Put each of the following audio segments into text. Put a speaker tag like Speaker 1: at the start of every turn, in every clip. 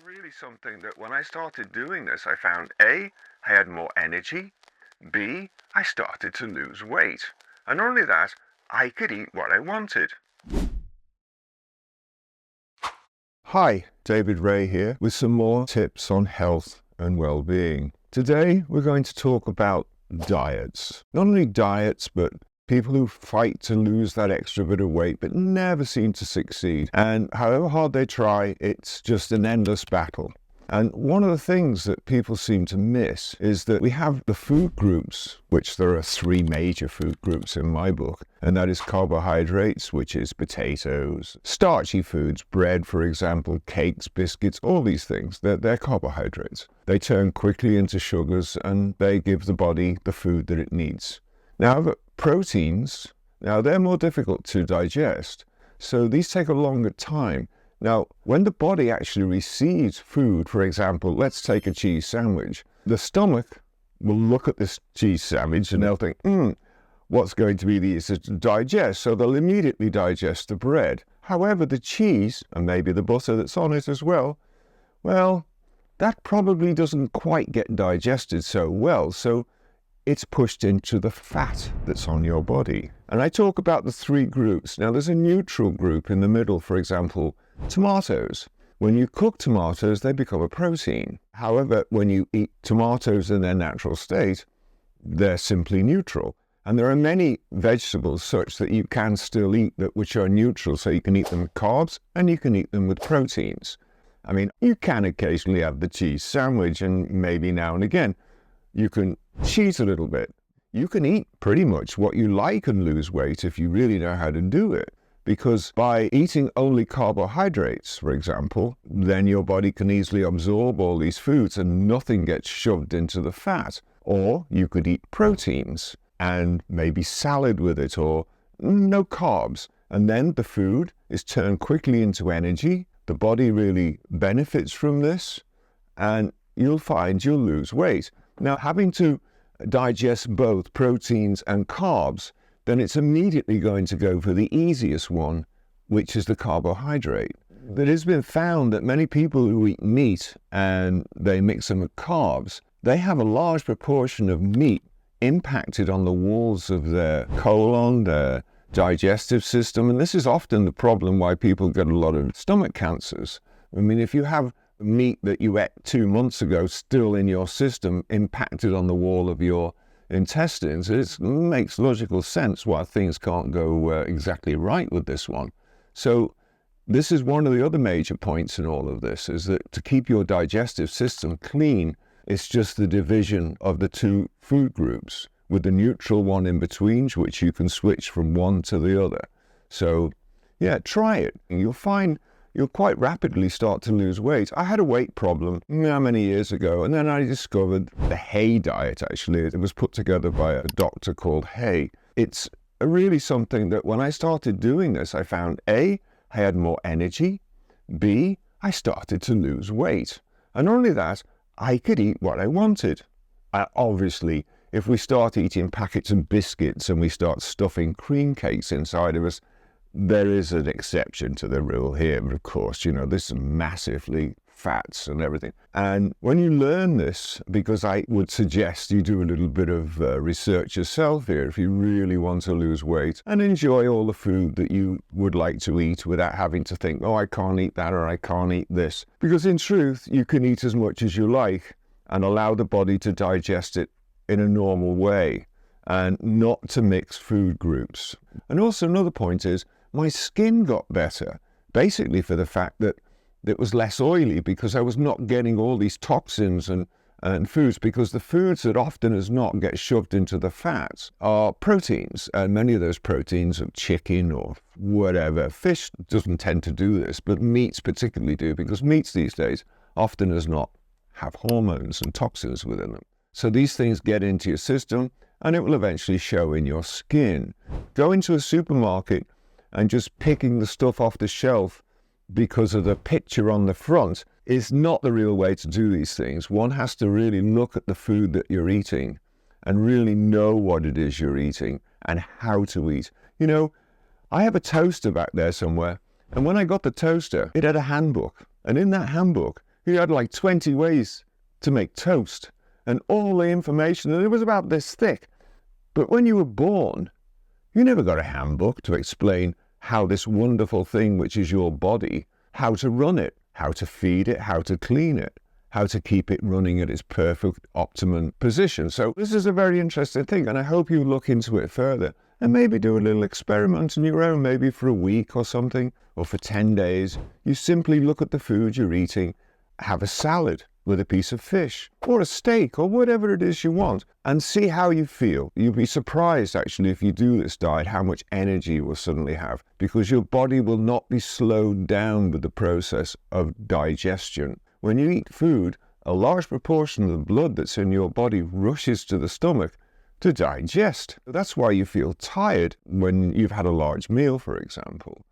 Speaker 1: really something that when I started doing this, I found A, I had more energy, B, I started to lose weight, and not only that, I could eat what I wanted.
Speaker 2: Hi, David Ray here with some more tips on health and well-being. Today we're going to talk about diets. Not only diets, but people who fight to lose that extra bit of weight but never seem to succeed. And however hard they try, it's just an endless battle. And one of the things that people seem to miss is that we have the food groups, which there are 3 major food groups in my book, and that is carbohydrates, which is potatoes, starchy foods, bread, for example, cakes, biscuits, all these things, they're carbohydrates. They turn quickly into sugars and they give the body the food that it needs. Now, the proteins, they're more difficult to digest, so these take a longer time. Now, when the body actually receives food, for example, let's take a cheese sandwich, the stomach will look at this cheese sandwich and they'll think, what's going to be the easiest to digest? So they'll immediately digest the bread. However, the cheese, and maybe the butter that's on it as well, that probably doesn't quite get digested so well. So it's pushed into the fat that's on your body. And I talk about the 3 groups. Now, there's a neutral group in the middle, for example, tomatoes. When you cook tomatoes, they become a protein. However, when you eat tomatoes in their natural state, they're simply neutral. And there are many vegetables such that you can still eat which are neutral. So you can eat them with carbs and you can eat them with proteins. I mean, you can occasionally have the cheese sandwich, and maybe now and again you can cheat a little bit. You can eat pretty much what you like and lose weight if you really know how to do it. Because by eating only carbohydrates, for example, then your body can easily absorb all these foods and nothing gets shoved into the fat. Or you could eat proteins and maybe salad with it, or no carbs. And then the food is turned quickly into energy. The body really benefits from this, and you'll find you'll lose weight. Now, having to digest both proteins and carbs, then it's immediately going to go for the easiest one, which is the carbohydrate. It has been found that many people who eat meat and they mix them with carbs, they have a large proportion of meat impacted on the walls of their colon, their digestive system, and this is often the problem why people get a lot of stomach cancers. I mean, if you have meat that you ate 2 months ago still in your system impacted on the wall of your intestines, it makes logical sense why things can't go exactly right with this one. So this is one of the other major points in all of this, is that to keep your digestive system clean, it's just the division of the 2 food groups, with the neutral one in between, which you can switch from one to the other. So yeah, try it. You'll find you'll quite rapidly start to lose weight. I had a weight problem many years ago, and then I discovered the Hay diet, actually. It was put together by a doctor called Hay. It's really something that when I started doing this, I found A, I had more energy, B, I started to lose weight. And not only that, I could eat what I wanted. Obviously, if we start eating packets of biscuits and we start stuffing cream cakes inside of us, there is an exception to the rule here, but of course, this is massively fats and everything. And when you learn this, because I would suggest you do a little bit of research yourself here if you really want to lose weight and enjoy all the food that you would like to eat without having to think, oh, I can't eat that or I can't eat this. Because in truth, you can eat as much as you like and allow the body to digest it in a normal way and not to mix food groups. And also another point is, my skin got better, basically for the fact that it was less oily, because I was not getting all these toxins and foods, because the foods that often as not get shoved into the fats are proteins, and many of those proteins are chicken or whatever. Fish doesn't tend to do this, but meats particularly do, because meats these days often as not have hormones and toxins within them. So these things get into your system and it will eventually show in your skin. Go into a supermarket and just picking the stuff off the shelf because of the picture on the front is not the real way to do these things. One has to really look at the food that you're eating and really know what it is you're eating and how to eat. You know, I have a toaster back there somewhere, and when I got the toaster, it had a handbook. And in that handbook, He had like 20 ways to make toast and all the information, and it was about this thick. But when you were born, you never got a handbook to explain how this wonderful thing, which is your body, how to run it, how to feed it, how to clean it, how to keep it running at its perfect optimum position. So this is a very interesting thing, and I hope you look into it further and maybe do a little experiment on your own, maybe for a week or something, or for 10 days. You simply look at the food you're eating, have a salad with a piece of fish or a steak or whatever it is you want, and see how you feel. You'll be surprised actually, if you do this diet, how much energy you will suddenly have, because your body will not be slowed down with the process of digestion. When you eat food, a large proportion of the blood that's in your body rushes to the stomach to digest. That's why you feel tired when you've had a large meal, for example.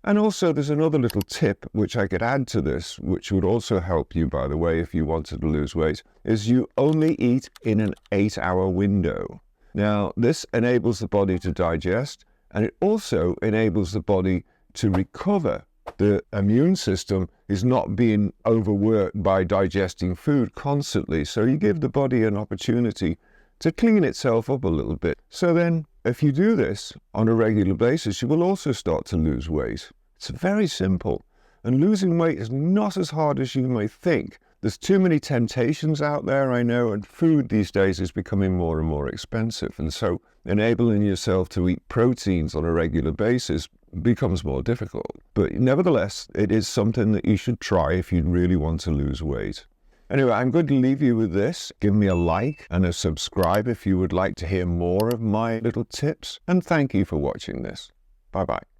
Speaker 2: And also there's another little tip which I could add to this, which would also help you, by the way, if you wanted to lose weight, is you only eat in an 8-hour window. Now, this enables the body to digest, and it also enables the body to recover. The immune system is not being overworked by digesting food constantly, so you give the body an opportunity to clean itself up a little bit. So then, if you do this on a regular basis, you will also start to lose weight. It's very simple, and losing weight is not as hard as you may think. There's too many temptations out there, I know, and food these days is becoming more and more expensive, and so enabling yourself to eat proteins on a regular basis becomes more difficult. But nevertheless, it is something that you should try if you really want to lose weight. Anyway, I'm going to leave you with this. Give me a like and a subscribe if you would like to hear more of my little tips. And thank you for watching this. Bye-bye.